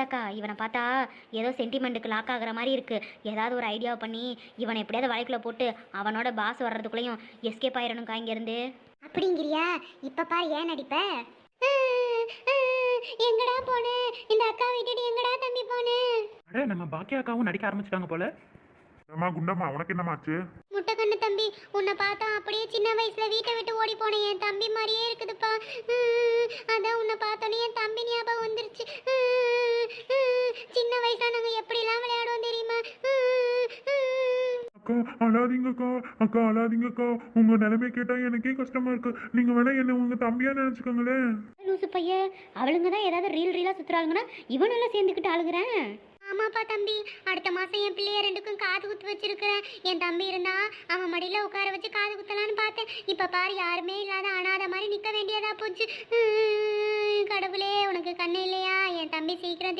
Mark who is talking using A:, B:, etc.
A: ஏக்கா இவனை பார்த்தா ஏதோ சென்டிமெண்ட்டுக்கு லாக் ஆகுற மாதிரி இருக்கு. ஏதாவது ஒரு ஐடியா பண்ணி இவனை எப்படியாவது வலைக்குள்ள போட்டு அவனோட பாஸ் வர்றதுக்குள்ளேயும் எஸ்கேப் ஆயிடணும்க்கா இங்கேருந்து.
B: அப்படிங்கிறியா? இப்ப பாரு ஏன் நடிப்ப. எங்கடா போனே? இந்த அக்கா விட்டுட்டு எங்கடா தம்பி போனே?
C: அட நம்ம பாக்கியா அக்காவும் நடிக்க ஆரம்பிச்சிட்டாங்க போல.
D: அம்மா குண்டம்மா உனக்கு என்னமாச்சு?
B: முட்டைக்கண்ணு தம்பி, உன்னை பார்த்தா அப்படியே சின்ன வயசுல வீட்டை விட்டு ஓடி போனேன். என் தம்பி மாதிரியே இருக்குதுப்பா. அதான் உன்னை பார்த்தோன்னே என் தம்பி ஞாபகம் வந்துருச்சு. சின்ன வயசுல நாங்க எப்படிலாம் விளையாடுவோம் தெரியுமா?
D: அக்கா அழாதீங்கக்கா, அக்கா அழாதீங்கக்கா. உங்க நிலைமை கேட்டா எனக்கே கஷ்டமா இருக்கு. நீங்க வேணா என்ன உங்க தம்பியா நினைச்சுக்கோங்களேன்.
A: லூசு பையன், அவளுங்க தான் ஏதாவது ரீலாக சுற்றுறாங்கன்னா இவனெல்லாம் சேர்ந்துக்கிட்டு அழுகுறேன்.
B: ஆமாப்பா தம்பி, அடுத்த மாசம் என் பிள்ளைய ரெண்டுக்கும் காது குத்து வச்சிருக்கிறேன். என் தம்பி இருந்தா அவன் மடியில உட்கார வச்சு காது குத்தலான்னு பார்த்தேன். இப்ப பாரு யாருமே இல்லாத அனாதை மாதிரி நிக்க வேண்டியதா போச்சு. கடவுளே, உனக்கு கண்ணு இல்லையா? என் தம்பி சீக்கிரம்